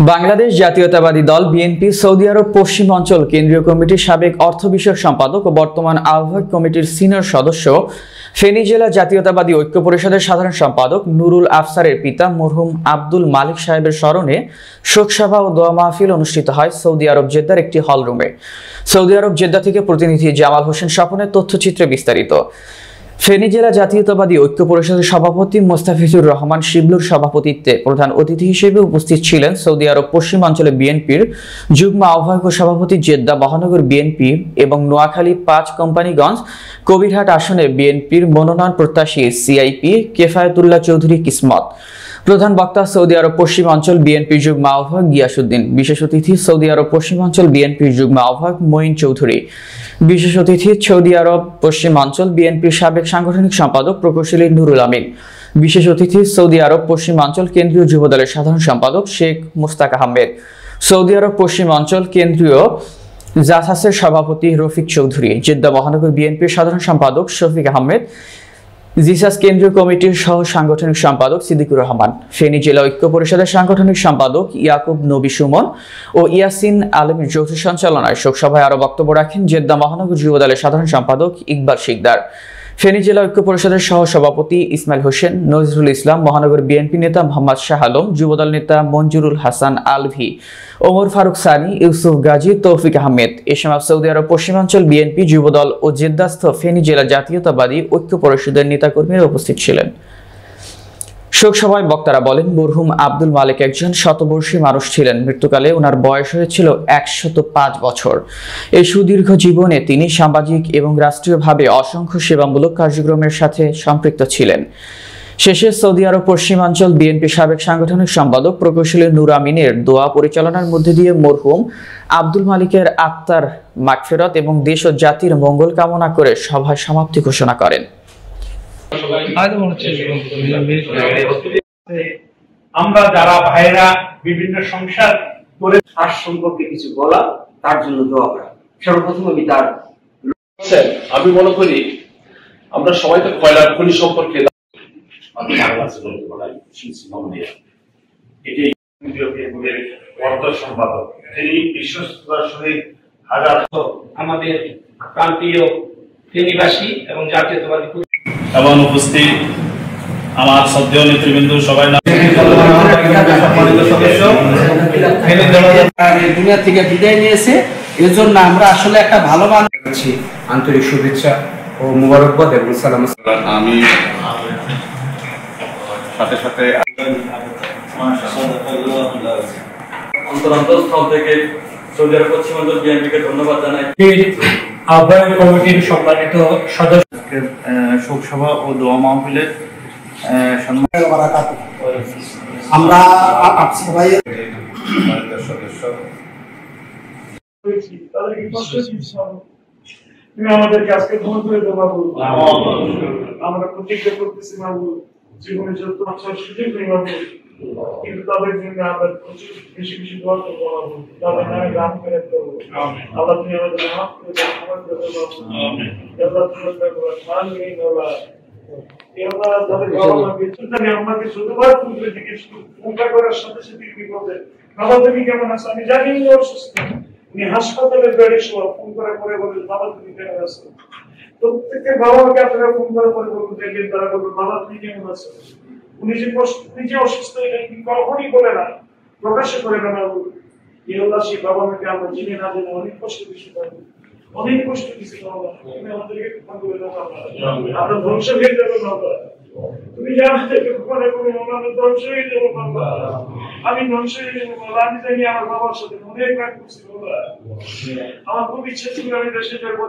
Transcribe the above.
বাংলাদেশ জাতীয়তাবাদী দল BNP Saudi আরব পশ্চিম অঞ্চল কেন্দ্রীয় কমিটির সাবেক অর্থ বিষয়ক সম্পাদক ও বর্তমান আহ্বায়ক কমিটির সিনিয়র সদস্য ফেনী জেলা জাতীয়তাবাদী ঐক্য পরিষদের সাধারণ সম্পাদক নুরুল আফসারের পিতা মরহুম আব্দুল মালিক সাহেবের স্মরণে শোকসভা ও দোয়া মাহফিল অনুষ্ঠিত হয় সৌদি আরব জেদ্দার একটি হলরুমে। সৌদি আরব জেদ্দা থেকে প্রতিনিধি জামাল হোসেন স্বপনের তথ্যচিত্রে বিস্তারিত। ফেনী জেলা জাতীয়তাবাদী ঐক্য পরিষদের সভাপতি মোস্তাফিজুর রহমান শিবলুর সভাপতিত্বে প্রধান অতিথি হিসেবে উপস্থিত ছিলেন সৌদি আরব পশ্চিমাঞ্চলে বিএনপির যুগ্ম আহ্বায়ক ও সভাপতি জেদ্দা মহানগর বিএনপি এবং নোয়াখালী ৫ কোম্পানিগঞ্জ কবিরহাট আসনে বিএনপির মনোনয়ন প্রত্যাশী সিআইপি কেফায়েতুল্লাহ চৌধুরী কিসমত। প্রধান বক্তা সৌদি আরব পশ্চিমাঞ্চল বিএনপির যুগ্ম আহ্বায়ক গিয়াসউদ্দিন। বিশেষ অতিথি সৌদি আরব পশ্চিমাঞ্চল বিএনপির যুগ্ম আহ্বায়ক মঈন চৌধুরী। বিশেষ অতিথি সৌদি আরব পশ্চিমাঞ্চল বিএনপির সাবেক সাংগঠনিক সম্পাদক প্রকৌশলী নুরুল আমিন। বিশেষ অতিথি সৌদি আরব পশ্চিমাঞ্চল কেন্দ্রীয় যুবদলের সাধারণ সম্পাদক শেখ মুস্তাক আহমেদ। সৌদি আরব পশ্চিমাঞ্চল কেন্দ্রীয় জাসাসের সভাপতি রফিক চৌধুরী। জেদ্দা মহানগর বিএনপির সাধারণ সম্পাদক শফিক আহমেদ। জিসাস কেন্দ্রীয় কমিটির সহ সাংগঠনিক সম্পাদক সিদ্দিকুর রহমান। ফেনী জেলা ঐক্য পরিষদের সাংগঠনিক সম্পাদক ইয়াকুব নবী সুমন ও ইয়াসিন আলমের যৌথ সঞ্চালনায় শোকসভায় আরো বক্তব্য রাখেন জেদ্দা মহানগর যুবদলের সাধারণ সম্পাদক ইকবাল শিকদার। ফেনী জেলা ঐক্য পরিষদের সহ সভাপতি ইসমাইল হোসেন, নজরুল ইসলাম, মহানগর বিএনপি নেতা মোহাম্মদ শাহ আলম, যুবদল নেতা মঞ্জুরুল হাসান আলভি, ওমর ফারুক সানি, ইউসুফ গাজী, তৌফিক আহমেদ। এ সময় সৌদি আরব পশ্চিমাঞ্চল বিএনপি যুবদল ও জেদ্দাস্থ ফেনী জেলা জাতীয়তাবাদী ঐক্য পরিষদের নেতাকর্মীরা উপস্থিত ছিলেন। শোকসভায় বক্তারা বলেন, মরহুম আব্দুল মালিক একজন শতবর্ষী মানুষ ছিলেন। মৃত্যুকালে ওনার বয়স হয়েছিল ১০৫ বছর। এই সুদীর্ঘ জীবনে তিনি সামাজিক এবং রাষ্ট্রীয়ভাবে অসংখ্য সেবামূলক কার্যক্রমের সাথে সম্পৃক্ত ছিলেন। শেষে সৌদি আরব পশ্চিমাঞ্চল বিএনপি সাবেক সাংগঠনিক সম্পাদক প্রকৌশলী নুর আমিনের দোয়া পরিচালনার মধ্যে দিয়ে মরহুম আব্দুল মালিকের আত্মার মাগফিরাত এবং দেশ ও জাতির মঙ্গল কামনা করে সভার সমাপ্তি ঘোষণা করেন। আমরা যারা ভাইরা বিভিন্ন সংসার করে তার সম্পর্কে কিছু বলা, তার জন্য দোয়া করা। সর্বপ্রথম আমি মনে করি আমরা সবাই তো কয়লার খনি সম্পর্কে সম্পাদক তিনি বিশ্বস্ততার সহিত আমাদের প্রান্তীয় ফেনীবাসী এবং জাতীয়তাবাদী এবং উপস্থিত আমার শ্রদ্ধেয় নেতৃবৃন্দ সবাই দুনিয়া থেকে বিদায় নিয়েছে। এর জন্য আমরা আসলে একটা ভালো মানুষ আন্তরিক শুভেচ্ছা ও মুবারকবাদ এবং সালাম। আমি সাথে সাথে অন্তরস্থল থেকে সৌদি আরব পশ্চিমাঞ্চল বিএনপিকে ধন্যবাদ জানাই। আহ্বায়ক কমিটির সম্মানিত সদস্য শোকসভা ও দোয়া মাহফিলে আমরা সবাই সদস্য তুমি আমাদেরকে আজকে ক্ষমা করে দেবো বাবু। আমরা প্রতিজ্ঞা করতেছি বাবু, জীবনে যত সুযোগ নেই বাবু, কিন্তু তাদের জন্য আমরা বেশি বেশি দোয়া করবো বাবু। তাদের নামে দান করে দেবো। আল্লাহ তুমি আমাদের মাফ করে দেবো, ক্ষমা করে দেবো বাবু। আল্লাহ তুমি মান নেই বলা আমাকে শুধুবার তুলে দিকে ফোনটা করার সাথে সাথে বিপদে বাবা তুমি কেমন আছো, আমি জানি উনি অসুস্থ। উনি হাসপাতালের বেডে শোয়া, ফোন করে করে বলেন বাবা তুমি কেমন আছো। প্রত্যেকের বাবাকে আপনারা ফোন করে করে বলুন, দেখবেন তারা বলবেন বাবা তুমি কেমন আছো। উনি যে নিজে অসুস্থ এটা কখনই বলে না, প্রকাশ্যে করে না বাবু। ইহল্লা সেই বাবা মাকে আমরা চিনে না জেনে অনেক কষ্ট বেশি পাবো, অনেক কষ্ট কিছু বাবা। তুমি আমাদেরকে ক্ষমা করে দাও বাবা, আমরা ধ্বংস হয়ে যাবো বাবা। তুমি যে আমাদেরকে ক্ষমা করে আমরা ধ্বংস হয়ে যাবো বাবা। আমি ধ্বংস হয়ে যাবো বাবা। আমি জানি আমার বাবার সাথে অনেক রাগ করছি বাবা। আমার খুব ইচ্ছে ছিল আমি দেশে যাবো।